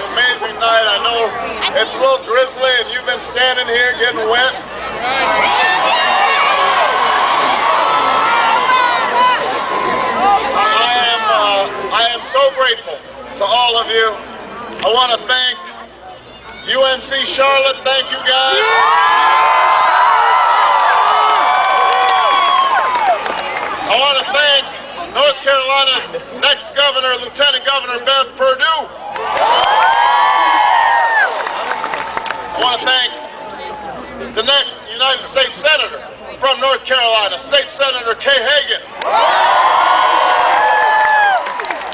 an amazing night. I know it's a little drizzly and you've been standing here getting wet. I am so grateful to all of you. I want to thank UNC Charlotte. Thank you guys. I want to thank North Carolina's next governor, Lieutenant Governor Bev Perdue. I want to thank the next United States Senator from North Carolina, State Senator Kay Hagan.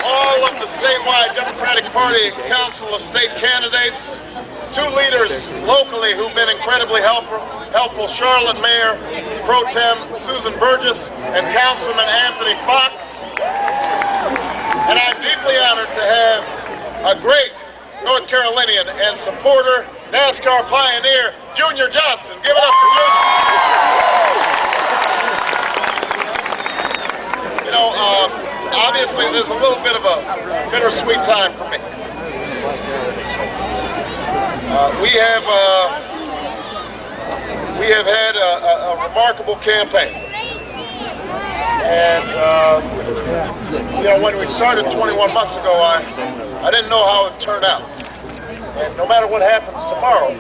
All of the statewide Democratic Party Council of State candidates, two leaders locally who've been incredibly helpful, Charlotte Mayor Pro Tem Susan Burgess and Councilman Anthony Fox. And I'm deeply honored to have a great North Carolinian and supporter, NASCAR pioneer, Junior Johnson. Give it up for Junior. You know, obviously there's a little bit of a bittersweet time for me. We have had a remarkable campaign. And, you know, when we started 21 months ago, I didn't know how it would turn out. And no matter what happens tomorrow,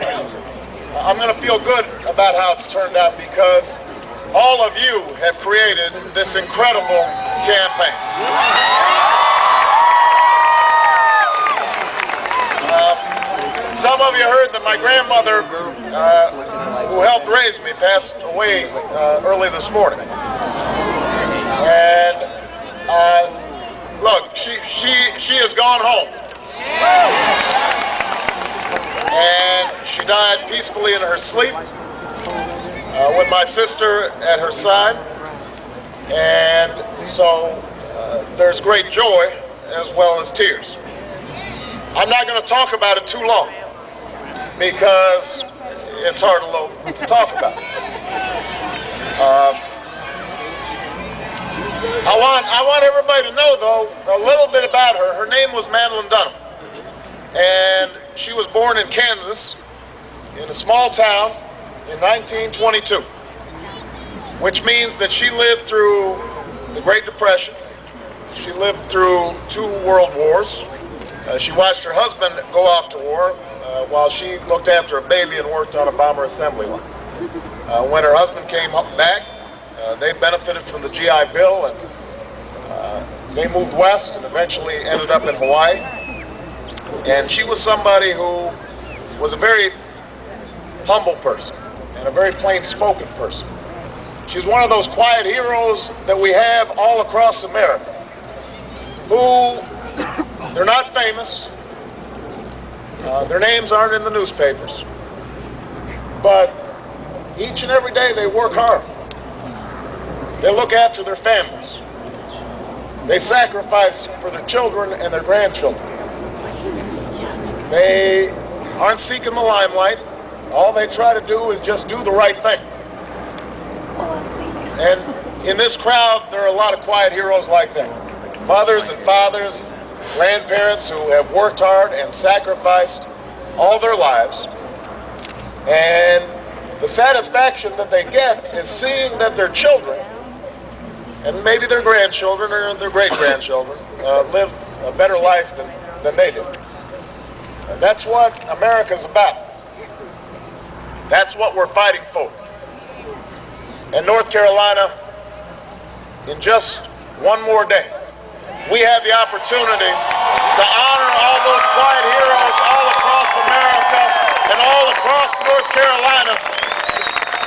I'm going to feel good about how it's turned out because all of you have created this incredible campaign. Some of you heard that my grandmother, who helped raise me, passed away early this morning. And look, she has gone home. And she died peacefully in her sleep with my sister at her side. And so there's great joy as well as tears. I'm not going to talk about it too long because it's hard to talk about. I want everybody to know, though, a little bit about her. Her name was Madeline Dunham, and she was born in Kansas in a small town in 1922, which means that she lived through the Great Depression. She lived through 2 world wars. She watched her husband go off to war while she looked after a baby and worked on a bomber assembly line. When her husband came back, they benefited from the GI Bill, and they moved west and eventually ended up in Hawaii. And she was somebody who was a very humble person and a very plain-spoken person. She's one of those quiet heroes that we have all across America who, they're not famous, their names aren't in the newspapers, but each and every day they work hard. They look after their families. They sacrifice for their children and their grandchildren. They aren't seeking the limelight. All they try to do is just do the right thing. And in this crowd, there are a lot of quiet heroes like that. Mothers and fathers, grandparents who have worked hard and sacrificed all their lives. And the satisfaction that they get is seeing that their children, and maybe their grandchildren or their great-grandchildren, live a better life than they did. And that's what America's about. That's what we're fighting for. In North Carolina, in just one more day, we have the opportunity to honor all those quiet heroes all across America and all across North Carolina.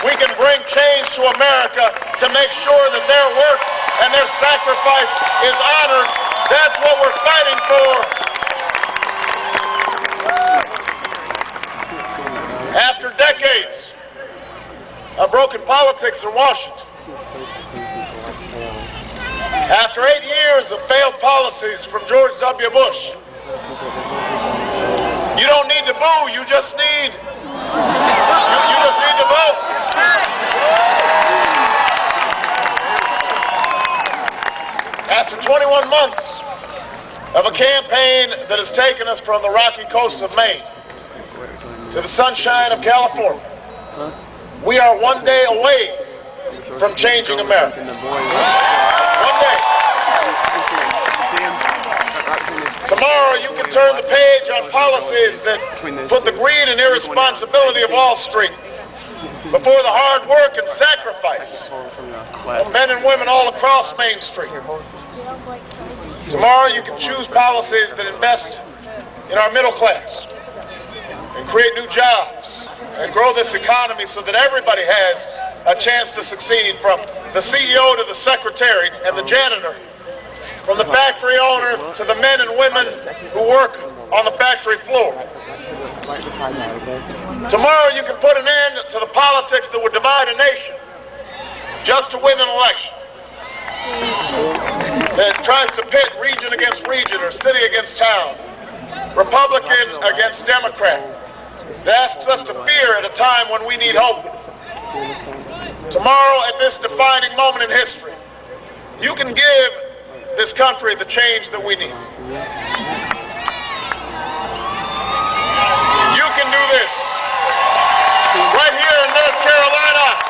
We can bring change to America to make sure that their work and their sacrifice is honored. That's what we're fighting for. After decades of broken politics in Washington, after 8 years of failed policies from George W. Bush, you don't need to boo, you just need to vote. After 21 months of a campaign that has taken us from the rocky coast of Maine to the sunshine of California. We are one day away from changing America. One day. Tomorrow you can turn the page on policies that put the greed and irresponsibility of Wall Street before the hard work and sacrifice of men and women all across Main Street. Tomorrow you can choose policies that invest in our middle class and create new jobs and grow this economy so that everybody has a chance to succeed, from the CEO to the secretary and the janitor, from the factory owner to the men and women who work on the factory floor. Tomorrow you can put an end to the politics that would divide a nation just to win an election, that tries to pit region against region or city against town, Republican against Democrat, that asks us to fear at a time when we need hope. Tomorrow, at this defining moment in history, you can give this country the change that we need. You can do this right here in North Carolina.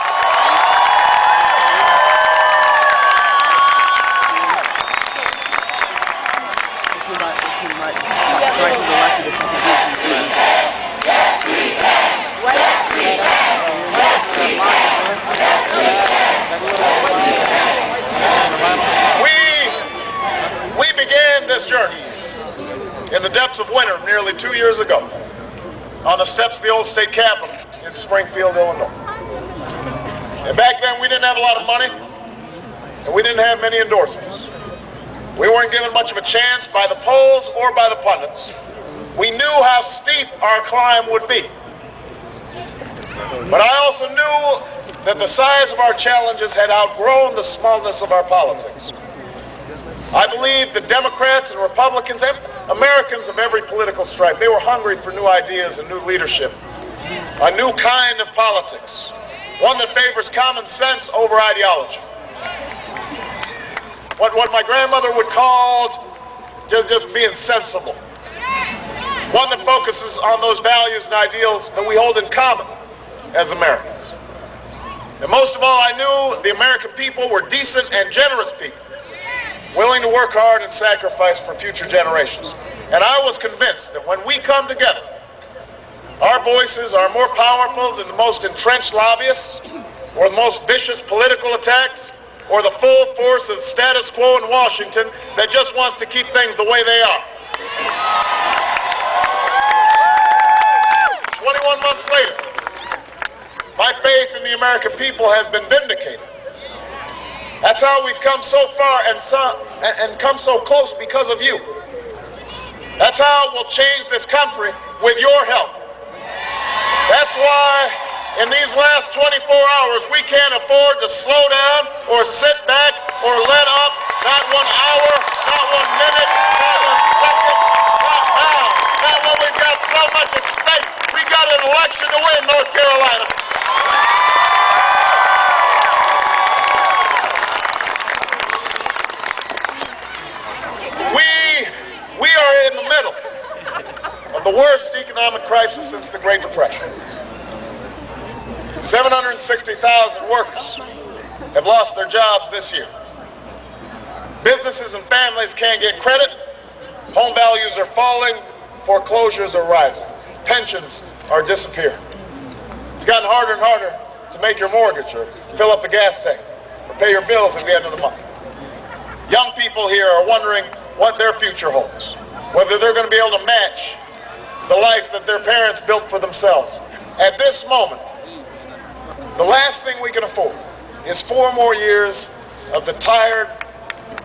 We began this journey in the depths of winter nearly 2 years ago on the steps of the old state capitol in Springfield, Illinois. And back then we didn't have a lot of money and we didn't have many endorsements. We weren't given much of a chance by the polls or by the pundits. We knew how steep our climb would be. But I also knew that the size of our challenges had outgrown the smallness of our politics. I believe the Democrats and Republicans and Americans of every political stripe, they were hungry for new ideas and new leadership, a new kind of politics, one that favors common sense over ideology. What my grandmother would call just being sensible. One that focuses on those values and ideals that we hold in common as Americans. And most of all, I knew the American people were decent and generous people, willing to work hard and sacrifice for future generations. And I was convinced that when we come together, our voices are more powerful than the most entrenched lobbyists or the most vicious political attacks or the full force of the status quo in Washington that just wants to keep things the way they are. 21 months later, my faith in the American people has been vindicated. That's how we've come so far and come so close because of you. That's how we'll change this country with your help. That's why in these last 24 hours we can't afford to slow down or sit back or let up. Not 1 hour, not 1 minute, not 1 second, not now. Not when we've got so much at stake. We've got an election to win, North Carolina. We are in the middle of the worst economic crisis since the Great Depression. 760,000 workers have lost their jobs this year. Businesses and families can't get credit. Home values are falling. Foreclosures are rising. Pensions are disappearing. It's gotten harder and harder to make your mortgage or fill up the gas tank or pay your bills at the end of the month. Young people here are wondering what their future holds, whether they're going to be able to match the life that their parents built for themselves. At this moment, the last thing we can afford is 4 more years of the tired,